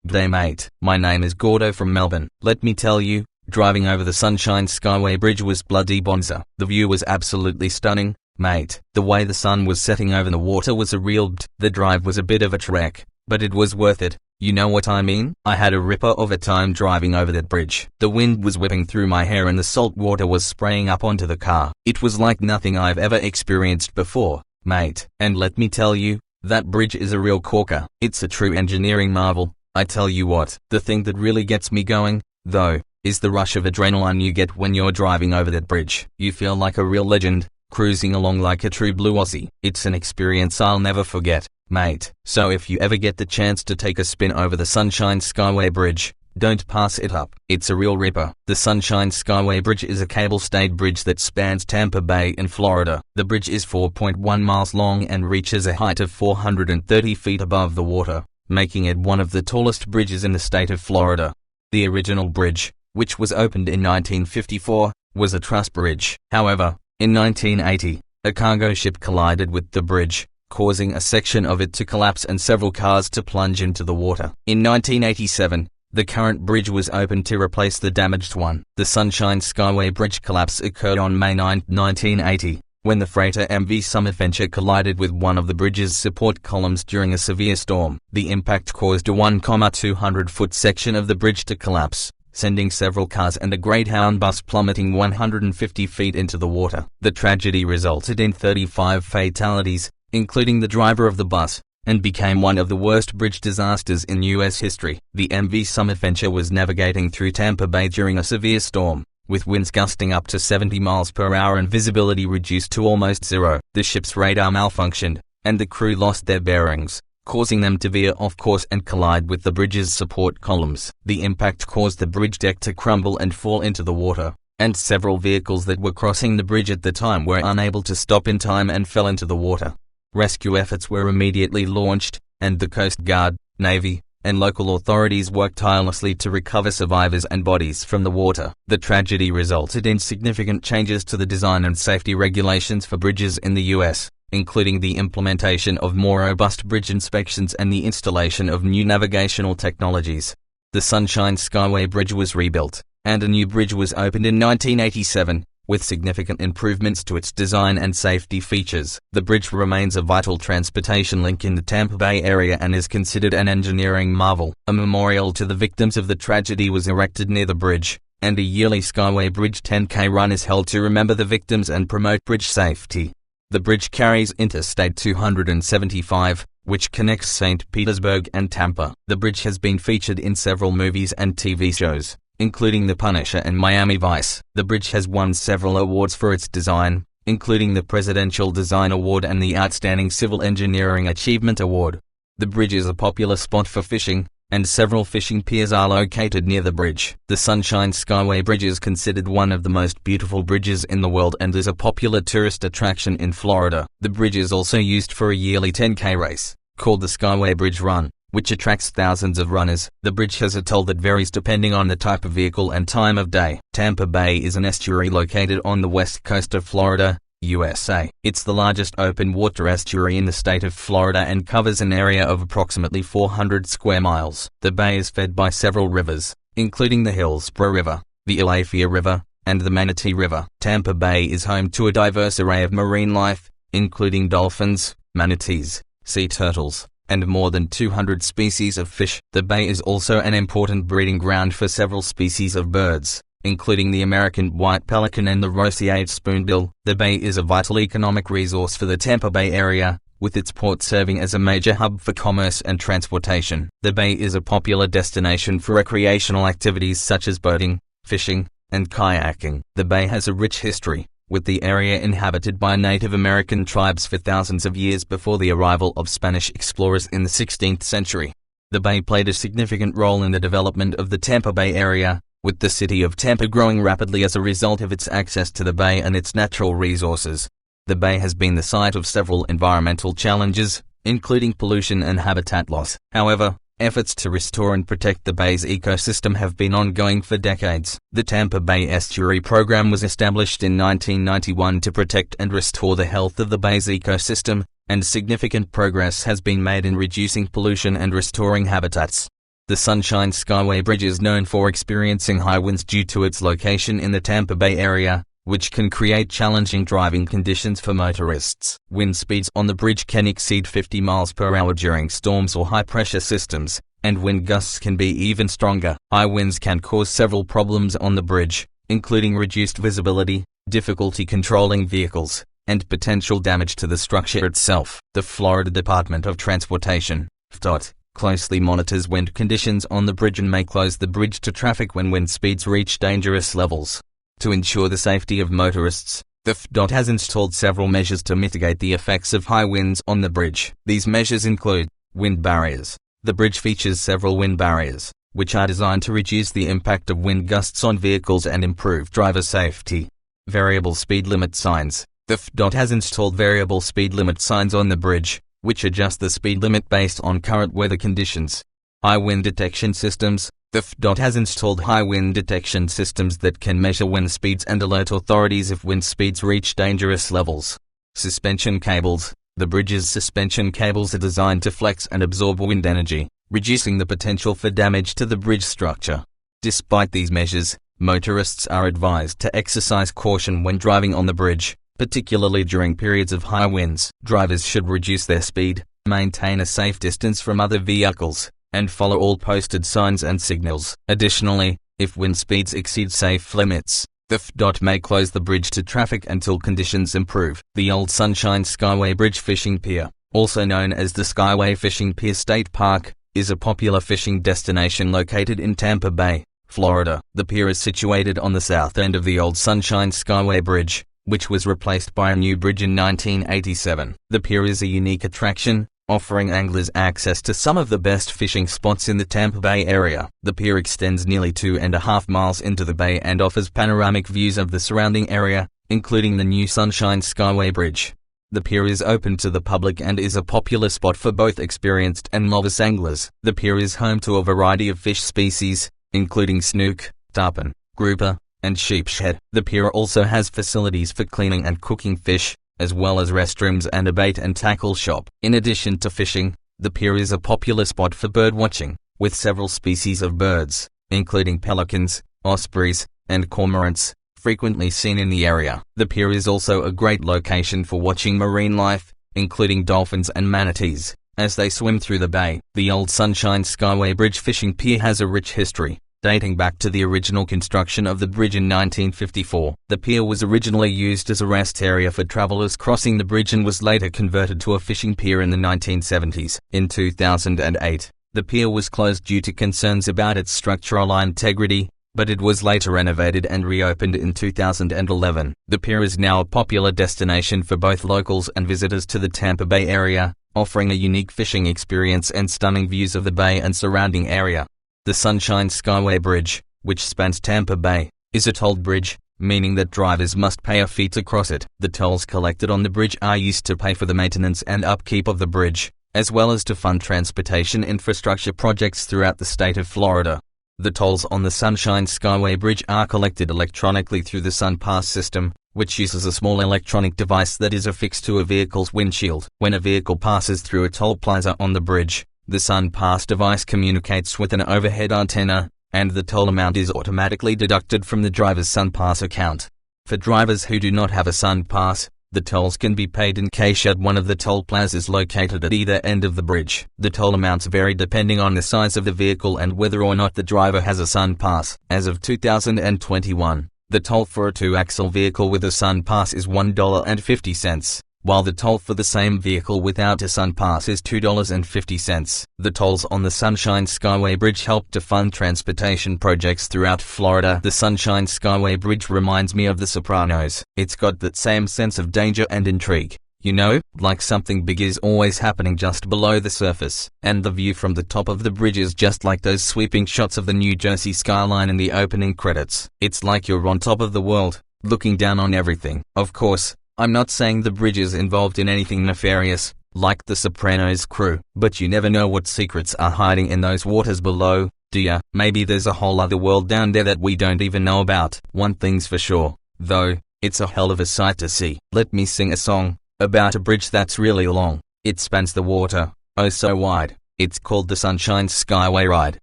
G'day mate, my name is Gordo from Melbourne. Let me tell you, driving over the Sunshine Skyway Bridge was bloody bonza. The view was absolutely stunning, mate. The way the sun was setting over the water was a real The drive was a bit of a trek, but it was worth it. You know what I mean? I had a ripper of a time driving over that bridge. The wind was whipping through my hair and the salt water was spraying up onto the car. It was like nothing I've ever experienced before, mate. And let me tell you, that bridge is a real corker. It's a true engineering marvel. I tell you what, the thing that really gets me going, though, is the rush of adrenaline you get when you're driving over that bridge. You feel like a real legend, cruising along like a true blue Aussie. It's an experience I'll never forget, mate. So if you ever get the chance to take a spin over the Sunshine Skyway Bridge, don't pass it up. It's a real ripper. The Sunshine Skyway Bridge is a cable-stayed bridge that spans Tampa Bay in Florida. The bridge is 4.1 miles long and reaches a height of 430 feet above the water, making it one of the tallest bridges in the state of Florida. The original bridge, which was opened in 1954, was a truss bridge. However, in 1980, a cargo ship collided with the bridge, causing a section of it to collapse and several cars to plunge into the water. In 1987, the current bridge was opened to replace the damaged one. The Sunshine Skyway Bridge collapse occurred on May 9, 1980. When the freighter MV Summerventure collided with one of the bridge's support columns during a severe storm. The impact caused a 1,200-foot section of the bridge to collapse, sending several cars and a Greyhound bus plummeting 150 feet into the water. The tragedy resulted in 35 fatalities, including the driver of the bus, and became one of the worst bridge disasters in U.S. history. The MV Summerventure was navigating through Tampa Bay during a severe storm, with winds gusting up to 70 miles per hour and visibility reduced to almost zero. The ship's radar malfunctioned, and the crew lost their bearings, causing them to veer off course and collide with the bridge's support columns. The impact caused the bridge deck to crumble and fall into the water, and several vehicles that were crossing the bridge at the time were unable to stop in time and fell into the water. Rescue efforts were immediately launched, and the Coast Guard, Navy, and local authorities worked tirelessly to recover survivors and bodies from the water. The tragedy resulted in significant changes to the design and safety regulations for bridges in the U.S., including the implementation of more robust bridge inspections and the installation of new navigational technologies. The Sunshine Skyway Bridge was rebuilt, and a new bridge was opened in 1987, with significant improvements to its design and safety features. The bridge remains a vital transportation link in the Tampa Bay area and is considered an engineering marvel. A memorial to the victims of the tragedy was erected near the bridge, and a yearly Skyway Bridge 10K run is held to remember the victims and promote bridge safety. The bridge carries Interstate 275, which connects St. Petersburg and Tampa. The bridge has been featured in several movies and TV shows, including The Punisher and Miami Vice. The bridge has won several awards for its design, including the Presidential Design Award and the Outstanding Civil Engineering Achievement Award. The bridge is a popular spot for fishing, and several fishing piers are located near the bridge. The Sunshine Skyway Bridge is considered one of the most beautiful bridges in the world and is a popular tourist attraction in Florida. The bridge is also used for a yearly 10K race, called the Skyway Bridge Run, which attracts thousands of runners. The bridge has a toll that varies depending on the type of vehicle and time of day. Tampa Bay is an estuary located on the west coast of Florida, USA. It's the largest open water estuary in the state of Florida and covers an area of approximately 400 square miles. The bay is fed by several rivers, including the Hillsborough River, the Alafia River, and the Manatee River. Tampa Bay is home to a diverse array of marine life, including dolphins, manatees, sea turtles, and more than 200 species of fish. The bay is also an important breeding ground for several species of birds, including the American white pelican and the roseate spoonbill. The bay is a vital economic resource for the Tampa Bay area, with its port serving as a major hub for commerce and transportation. The bay is a popular destination for recreational activities such as boating, fishing, and kayaking. The bay has a rich history, with the area inhabited by Native American tribes for thousands of years before the arrival of Spanish explorers in the 16th century. The bay played a significant role in the development of the Tampa Bay area, with the city of Tampa growing rapidly as a result of its access to the bay and its natural resources. The bay has been the site of several environmental challenges, including pollution and habitat loss. However, efforts to restore and protect the bay's ecosystem have been ongoing for decades. The Tampa Bay Estuary Program was established in 1991 to protect and restore the health of the bay's ecosystem, and significant progress has been made in reducing pollution and restoring habitats. The Sunshine Skyway Bridge is known for experiencing high winds due to its location in the Tampa Bay area, which can create challenging driving conditions for motorists. Wind speeds on the bridge can exceed 50 miles per hour during storms or high-pressure systems, and wind gusts can be even stronger. High winds can cause several problems on the bridge, including reduced visibility, difficulty controlling vehicles, and potential damage to the structure itself. The Florida Department of Transportation, FDOT, closely monitors wind conditions on the bridge and may close the bridge to traffic when wind speeds reach dangerous levels. To ensure the safety of motorists, the FDOT has installed several measures to mitigate the effects of high winds on the bridge. These measures include wind barriers. The bridge features several wind barriers, which are designed to reduce the impact of wind gusts on vehicles and improve driver safety. Variable speed limit signs. The FDOT has installed variable speed limit signs on the bridge, which adjust the speed limit based on current weather conditions. High wind detection systems. The FDOT has installed high wind detection systems that can measure wind speeds and alert authorities if wind speeds reach dangerous levels. Suspension cables. The bridge's suspension cables are designed to flex and absorb wind energy, reducing the potential for damage to the bridge structure. Despite these measures, motorists are advised to exercise caution when driving on the bridge, particularly during periods of high winds. Drivers should reduce their speed, maintain a safe distance from other vehicles, and follow all posted signs and signals. Additionally, if wind speeds exceed safe limits, the FDOT may close the bridge to traffic until conditions improve. The Old Sunshine Skyway Bridge Fishing Pier, also known as the Skyway Fishing Pier State Park, is a popular fishing destination located in Tampa Bay, Florida. The pier is situated on the south end of the Old Sunshine Skyway Bridge, which was replaced by a new bridge in 1987. The pier is a unique attraction, offering anglers access to some of the best fishing spots in the Tampa Bay area. The pier extends nearly 2.5 miles into the bay and offers panoramic views of the surrounding area, including the new Sunshine Skyway Bridge. The pier is open to the public and is a popular spot for both experienced and novice anglers. The pier is home to a variety of fish species, including snook, tarpon, grouper, and sheepshead. The pier also has facilities for cleaning and cooking fish, as well as restrooms and a bait and tackle shop. In addition to fishing, the pier is a popular spot for bird watching, with several species of birds, including pelicans, ospreys, and cormorants, frequently seen in the area. The pier is also a great location for watching marine life, including dolphins and manatees, as they swim through the bay. The Old Sunshine Skyway Bridge Fishing Pier has a rich history, dating back to the original construction of the bridge in 1954. The pier was originally used as a rest area for travelers crossing the bridge and was later converted to a fishing pier in the 1970s. In 2008, the pier was closed due to concerns about its structural integrity, but it was later renovated and reopened in 2011. The pier is now a popular destination for both locals and visitors to the Tampa Bay area, offering a unique fishing experience and stunning views of the bay and surrounding area. The Sunshine Skyway Bridge, which spans Tampa Bay, is a tolled bridge, meaning that drivers must pay a fee to cross it. The tolls collected on the bridge are used to pay for the maintenance and upkeep of the bridge, as well as to fund transportation infrastructure projects throughout the state of Florida. The tolls on the Sunshine Skyway Bridge are collected electronically through the SunPass system, which uses a small electronic device that is affixed to a vehicle's windshield. When a vehicle passes through a toll plaza on the bridge, the SunPass device communicates with an overhead antenna, and the toll amount is automatically deducted from the driver's SunPass account. For drivers who do not have a SunPass, the tolls can be paid in cash at one of the toll plazas located at either end of the bridge. The toll amounts vary depending on the size of the vehicle and whether or not the driver has a SunPass. As of 2021, the toll for a 2-axle vehicle with a SunPass is $1.50. While the toll for the same vehicle without a SunPass is $2.50. The tolls on the Sunshine Skyway Bridge help to fund transportation projects throughout Florida. The Sunshine Skyway Bridge reminds me of The Sopranos. It's got that same sense of danger and intrigue, you know, like something big is always happening just below the surface. And the view from the top of the bridge is just like those sweeping shots of the New Jersey skyline in the opening credits. It's like you're on top of the world, looking down on everything. Of course, I'm not saying the bridge is involved in anything nefarious, like the Sopranos crew, but you never know what secrets are hiding in those waters below, do ya? Maybe there's a whole other world down there that we don't even know about. One thing's for sure, though, it's a hell of a sight to see. Let me sing a song about a bridge that's really long. It spans the water, oh so wide, It's called the Sunshine Skyway Ride.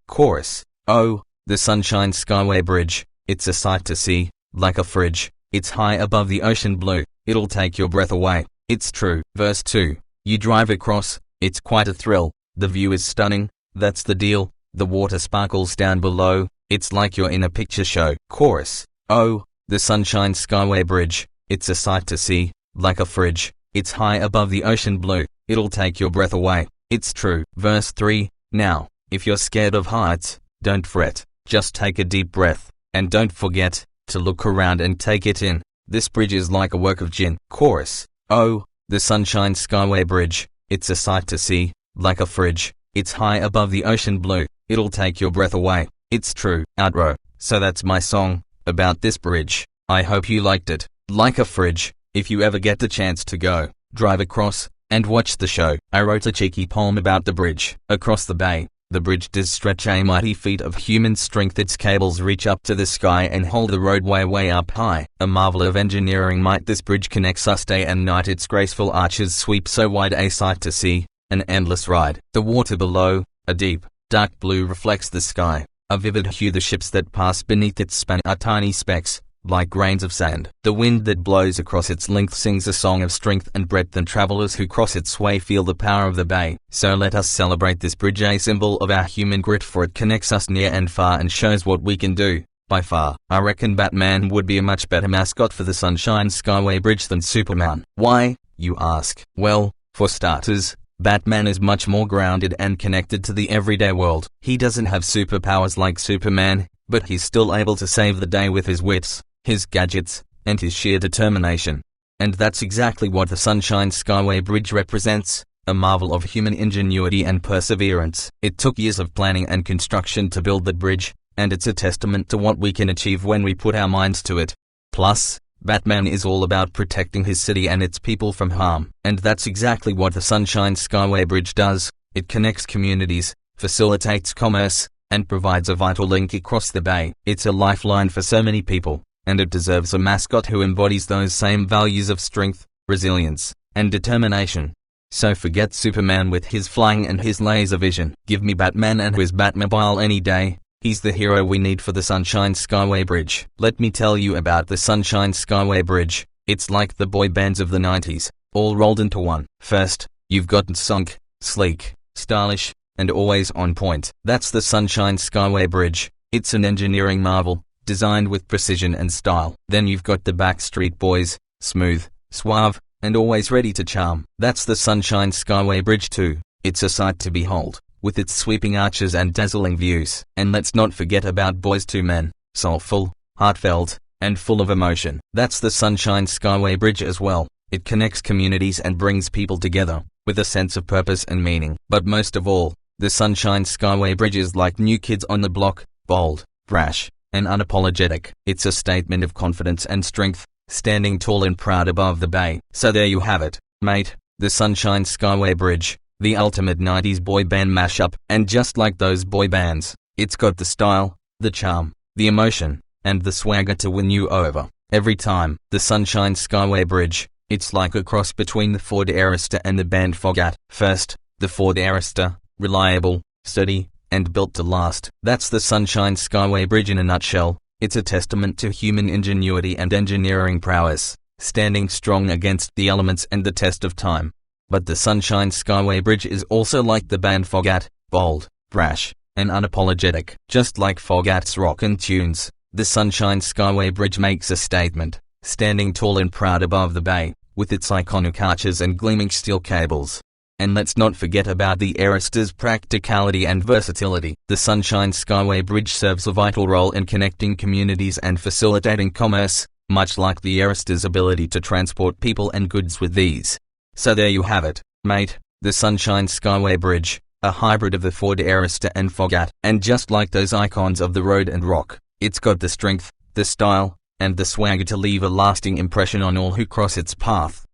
Chorus. Oh, the Sunshine Skyway Bridge. It's a sight to see, like a fridge. It's high above the ocean blue. It'll take your breath away. It's true. Verse 2. You drive across. It's quite a thrill. The view is stunning. That's the deal. The water sparkles down below. It's like you're in a picture show. Chorus. Oh, the Sunshine Skyway Bridge. It's a sight to see, like a fridge. It's high above the ocean blue. It'll take your breath away. It's true. Verse 3. Now, if you're scared of heights, don't fret. Just take a deep breath. And don't forget to look around and take it in. This bridge is like a work of gin. Chorus. Oh, the Sunshine Skyway Bridge. It's a sight to see, like a fridge. It's high above the ocean blue. It'll take your breath away. It's true. Outro. So that's my song about this bridge. I hope you liked it. Like a fridge. If you ever get the chance to go, drive across, and watch the show. I wrote a cheeky poem about the bridge. Across the bay, the bridge does stretch a mighty feat of human strength. Its cables reach up to the sky and hold the roadway way up high. A marvel of engineering might, this bridge connects us day and night. Its graceful arches sweep so wide, a sight to see, an endless ride. The water below, a deep, dark blue, reflects the sky. A vivid hue, the ships that pass beneath its span are tiny specks, like grains of sand. The wind that blows across its length sings a song of strength and breadth, and travelers who cross its way feel the power of the bay. So let us celebrate this bridge, a symbol of our human grit, for it connects us near and far and shows what we can do. By far, I reckon Batman would be a much better mascot for the Sunshine Skyway Bridge than Superman. Why, you ask? Well, for starters, Batman is much more grounded and connected to the everyday world. He doesn't have superpowers like Superman, but he's still able to save the day with his wits, his gadgets, and his sheer determination. And that's exactly what the Sunshine Skyway Bridge represents, a marvel of human ingenuity and perseverance. It took years of planning and construction to build the bridge, and it's a testament to what we can achieve when we put our minds to it. Plus, Batman is all about protecting his city and its people from harm. And that's exactly what the Sunshine Skyway Bridge does. It connects communities, facilitates commerce, and provides a vital link across the bay. It's a lifeline for so many people, and it deserves a mascot who embodies those same values of strength, resilience, and determination. So forget Superman with his flying and his laser vision. Give me Batman and his Batmobile any day. He's the hero we need for the Sunshine Skyway Bridge. Let me tell you about the Sunshine Skyway Bridge. It's like the boy bands of the 90s, all rolled into one. First, you've got Sunk, sleek, stylish, and always on point. That's the Sunshine Skyway Bridge. It's an engineering marvel, designed with precision and style. Then you've got the Backstreet Boys, smooth, suave, and always ready to charm. That's the Sunshine Skyway Bridge too. It's a sight to behold, with its sweeping arches and dazzling views. And let's not forget about Boys to Men, soulful, heartfelt, and full of emotion. That's the Sunshine Skyway Bridge as well. It connects communities and brings people together, with a sense of purpose and meaning. But most of all, the Sunshine Skyway Bridge is like New Kids on the Block, bold, brash, and unapologetic. It's a statement of confidence and strength, standing tall and proud above the bay. So there you have it, mate, the Sunshine Skyway Bridge, the ultimate 90s boy band mashup. And just like those boy bands, it's got the style, the charm, the emotion, and the swagger to win you over every time. The Sunshine Skyway Bridge, it's like a cross between the Ford Aerostar and the band Fogat. First, the Ford Aerostar, reliable, steady, and built to last. That's the Sunshine Skyway Bridge in a nutshell. It's a testament to human ingenuity and engineering prowess, standing strong against the elements and the test of time. But the Sunshine Skyway Bridge is also like the band Fogat, bold, brash, and unapologetic. Just like Fogat's rockin' tunes, the Sunshine Skyway Bridge makes a statement, standing tall and proud above the bay, with its iconic arches and gleaming steel cables. And let's not forget about the Aerostar's practicality and versatility. The Sunshine Skyway Bridge serves a vital role in connecting communities and facilitating commerce, much like the Aerostar's ability to transport people and goods with ease. So there you have it, mate, the Sunshine Skyway Bridge, a hybrid of the Ford Aerostar and Fogat. And just like those icons of the road and rock, it's got the strength, the style, and the swagger to leave a lasting impression on all who cross its path.